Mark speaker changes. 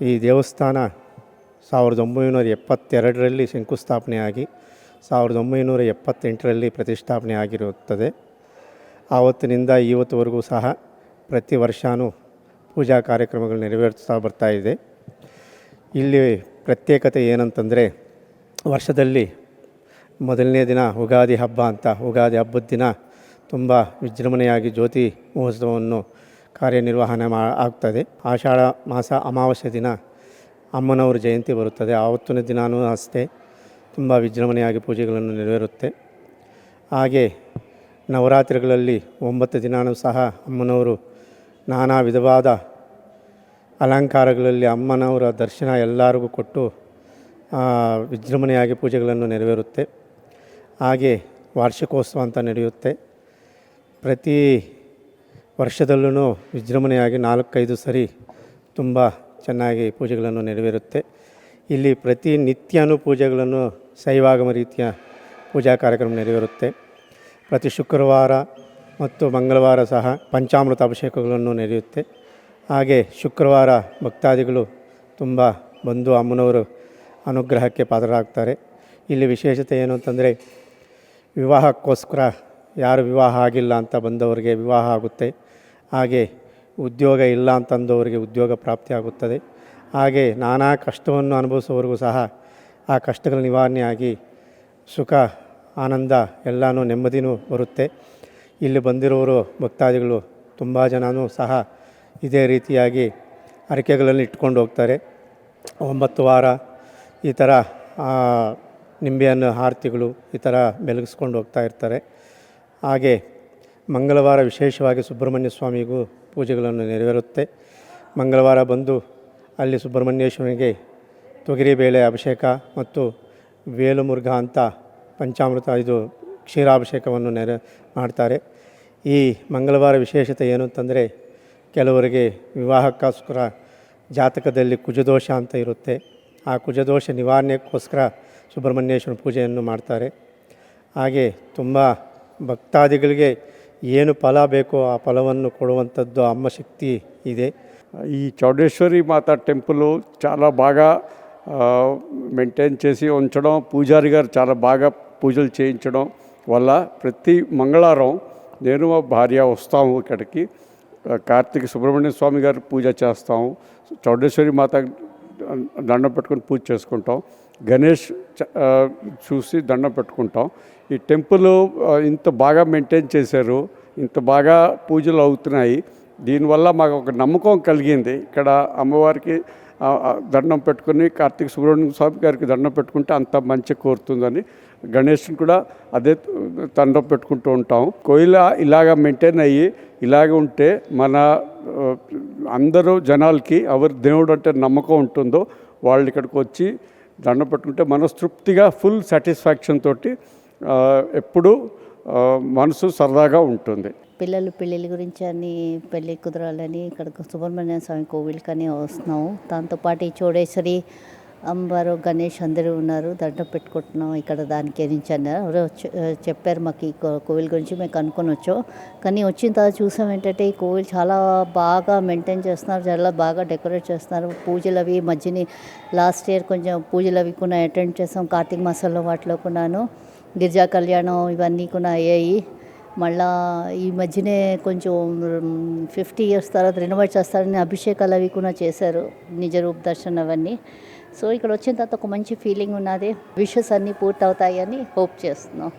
Speaker 1: ಈ ದೇವಸ್ಥಾನ 1972ರಲ್ಲಿ ಶಂಕುಸ್ಥಾಪನೆಯಾಗಿ 1978ರಲ್ಲಿ ಪ್ರತಿಷ್ಠಾಪನೆ ಆಗಿರುತ್ತದೆ. ಆವತ್ತಿನಿಂದ ಇವತ್ತುವರೆಗೂ ಸಹ ಪ್ರತಿ ವರ್ಷವೂ ಪೂಜಾ ಕಾರ್ಯಕ್ರಮಗಳು ನೆರವೇರಿಸ್ತಾ ಬರ್ತಾ ಇದೆ. ಇಲ್ಲಿ ಪ್ರತ್ಯೇಕತೆ ಏನಂತಂದರೆ, ವರ್ಷದಲ್ಲಿ ಮೊದಲನೇ ದಿನ ಯುಗಾದಿ ಹಬ್ಬ ಅಂತ, ಯುಗಾದಿ ಹಬ್ಬದ ದಿನ ತುಂಬ ವಿಜೃಂಭಣೆಯಾಗಿ ಜ್ಯೋತಿ ಮಹೋತ್ಸವವನ್ನು ಕಾರ್ಯನಿರ್ವಹಣೆ ಆಗ್ತದೆ. ಆಷಾಢ ಮಾಸ ಅಮಾವಾಸ್ಯೆ ದಿನ ಅಮ್ಮನವರ ಜಯಂತಿ ಬರುತ್ತದೆ. ಆವತ್ತಿನ ದಿನಾನೂ ಅಷ್ಟೇ ತುಂಬ ವಿಜೃಂಭಣೆಯಾಗಿ ಪೂಜೆಗಳನ್ನು ನೆರವೇರುತ್ತೆ. ಹಾಗೆ ನವರಾತ್ರಿಗಳಲ್ಲಿ 9 ದಿನಾನೂ ಸಹ ಅಮ್ಮನವರು ನಾನಾ ವಿಧವಾದ ಅಲಂಕಾರಗಳಲ್ಲಿ ಅಮ್ಮನವರ ದರ್ಶನ ಎಲ್ಲರಿಗೂ ಕೊಟ್ಟು ವಿಜೃಂಭಣೆಯಾಗಿ ಪೂಜೆಗಳನ್ನು ನೆರವೇರುತ್ತೆ. ಹಾಗೆ ವಾರ್ಷಿಕೋತ್ಸವ ಅಂತ ನಡೆಯುತ್ತೆ. ಪ್ರತಿ ವರ್ಷದಲ್ಲೂ ವಿಜೃಂಭಣೆಯಾಗಿ 4-5 ಸರಿ ತುಂಬ ಚೆನ್ನಾಗಿ ಪೂಜೆಗಳನ್ನು ನೆರವೇರುತ್ತೆ. ಇಲ್ಲಿ ಪ್ರತಿ ನಿತ್ಯನೂ ಪೂಜೆಗಳನ್ನು ಶೈವಾಗಮ ರೀತಿಯ ಪೂಜಾ ಕಾರ್ಯಕ್ರಮ ನೆರವೇರುತ್ತೆ. ಪ್ರತಿ ಶುಕ್ರವಾರ ಮತ್ತು ಮಂಗಳವಾರ ಸಹ ಪಂಚಾಮೃತ ಅಭಿಷೇಕಗಳನ್ನು ನಡೆಯುತ್ತೆ. ಹಾಗೆ ಶುಕ್ರವಾರ ಭಕ್ತಾದಿಗಳು ತುಂಬ ಬಂದು ಅಮ್ಮನವರು ಅನುಗ್ರಹಕ್ಕೆ ಪಾತ್ರರಾಗ್ತಾರೆ. ಇಲ್ಲಿ ವಿಶೇಷತೆ ಏನು ಅಂತಂದರೆ, ವಿವಾಹಕ್ಕೋಸ್ಕರ ಯಾರು ವಿವಾಹ ಆಗಿಲ್ಲ ಅಂತ ಬಂದವರಿಗೆ ವಿವಾಹ ಆಗುತ್ತೆ. ಹಾಗೆ ಉದ್ಯೋಗ ಇಲ್ಲ ಅಂತಂದವರಿಗೆ ಉದ್ಯೋಗ ಪ್ರಾಪ್ತಿಯಾಗುತ್ತದೆ. ಹಾಗೆ ನಾನಾ ಕಷ್ಟವನ್ನು ಅನುಭವಿಸುವವರೆಗೂ ಸಹ ಆ ಕಷ್ಟಗಳ ನಿವಾರಣೆಯಾಗಿ ಸುಖ ಆನಂದ ಎಲ್ಲನೂ ನೆಮ್ಮದಿನೂ ಬರುತ್ತೆ. ಇಲ್ಲಿ ಬಂದಿರೋರು ಭಕ್ತಾದಿಗಳು ತುಂಬ ಜನನೂ ಸಹ ಇದೇ ರೀತಿಯಾಗಿ ಹರಕೆಗಳನ್ನು ಇಟ್ಕೊಂಡು ಹೋಗ್ತಾರೆ. 9 ವಾರ ಈ ಥರ ನಿಂಬೆಹಣ್ಣು ಆರತಿಗಳು ಈ ಥರ ಬೆಳಗಿಸ್ಕೊಂಡು ಹೋಗ್ತಾ ಇರ್ತಾರೆ. ಹಾಗೆ ಮಂಗಳವಾರ ವಿಶೇಷವಾಗಿ ಸುಬ್ರಹ್ಮಣ್ಯ ಸ್ವಾಮಿಗೂ ಪೂಜೆಗಳನ್ನು ನೆರವೇರುತ್ತೆ. ಮಂಗಳವಾರ ಬಂದು ಅಲ್ಲಿ ಸುಬ್ರಹ್ಮಣ್ಯೇಶ್ವರನಿಗೆ ತೊಗರಿಬೇಳೆ ಅಭಿಷೇಕ ಮತ್ತು ವೇಲುಮುರುಘ ಅಂತ ಪಂಚಾಮೃತ ಕ್ಷೀರಾಭಿಷೇಕವನ್ನು ಮಾಡ್ತಾರೆ. ಈ ಮಂಗಳವಾರ ವಿಶೇಷತೆ ಏನು ಅಂತಂದರೆ, ಕೆಲವರಿಗೆ ವಿವಾಹಕ್ಕೋಸ್ಕರ ಜಾತಕದಲ್ಲಿ ಕುಜದೋಷ ಅಂತ ಇರುತ್ತೆ. ಆ ಕುಜದೋಷ ನಿವಾರಣೆಗೋಸ್ಕರ ಸುಬ್ರಹ್ಮಣ್ಯೇಶ್ವರ ಪೂಜೆಯನ್ನು ಮಾಡ್ತಾರೆ. ಹಾಗೆ ತುಂಬ ಭಕ್ತಾದಿಗಳಿಗೆ ಏನು ಫಲ ಬೇಕೋ ಆ ಫಲವನ್ನು కొడువంతದ್ದು అమ్మ శక్తి ಇದೆ.
Speaker 2: ఈ చౌడేశ్వరి మాత టెంపుల్ చాలా బాగా మెయింటైన్ చేసి ఉంచడం, పూజారి గారు చాలా బాగా పూజలు చేయించడం వల్ల ప్రతి మంగళవారం నేను మా భార్య వస్తాము ఇక్కడికి. కార్తీక సుబ్రహ్మణ్య స్వామి గారు పూజ చేస్తాము, చౌడేశ్వరి మాత దండం పెట్టుకొని పూజ చేసుకుంటాం, గణేష్ చూసి దండం పెట్టుకుంటాం. ఈ టెంపుల్ ఇంత బాగా మెయింటైన్ చేశారు, ఇంత బాగా పూజలు అవుతున్నాయి. దీనివల్ల మాకు ఒక నమ్మకం కలిగింది. ఇక్కడ అమ్మవారికి దండం పెట్టుకుని కార్తీక సుబ్రహ్మణ్య స్వామి గారికి దండం పెట్టుకుంటే అంత మంచి కోరుతుందని గణేష్ని కూడా అదే దండం పెట్టుకుంటూ ఉంటాం. కోయిల ఇలాగ మెయింటైన్ అయ్యి ఇలాగ ఉంటే మన అందరూ జనాలకి ఎవరి దేవుడు అంటే నమ్మకం ఉంటుందో వాళ్ళు ఇక్కడికి వచ్చి దండం పెట్టుకుంటే మనస్తృప్తిగా ఫుల్ సాటిస్ఫాక్షన్ తోటి ఎప్పుడు మనసు సరదాగా ఉంటుంది.
Speaker 3: పిల్లలు పెళ్ళిళ్ళ గురించి అని పెళ్ళి కుదరాలని ఇక్కడికి సుబ్రహ్మణ్య స్వామి కోవిల్కని వస్తున్నాము. దాంతోపాటు ఈ చౌడేశ్వరి అమ్మవారు గణేష్ అందరూ ఉన్నారు, దండం పెట్టుకుంటున్నాం ఇక్కడ. దానికి నుంచి అన్నారు చెప్పారు మాకు ఈ కోవిల్ గురించి, మేము కనుక్కొని వచ్చాం. కానీ వచ్చిన తర్వాత చూసాం ఏంటంటే ఈ కోవిల్ చాలా బాగా మెయింటైన్ చేస్తున్నారు, చాలా బాగా డెకరేట్ చేస్తున్నారు. పూజలు అవి మధ్యని లాస్ట్ ఇయర్ కొంచెం పూజలు అవి కూడా అటెండ్ చేసాం. కార్తీక మాసంలో వాటిలో కూడాను గిరిజా కళ్యాణం ఇవన్నీ కూడా అయ్యాయి. మళ్ళా ఈ మధ్యనే కొంచెం 50 ఇయర్స్ తర్వాత రెనోవేట్ చేస్తారని అభిషేకాలు అవి కూడా చేశారు, నిజ రూప దర్శనం అవన్నీ. సో ఇక్కడ వచ్చిన తర్వాత ఒక మంచి ఫీలింగ్ ఉన్నది. విషెస్ అన్నీ పూర్తవుతాయని హోప్ చేస్తున్నాం.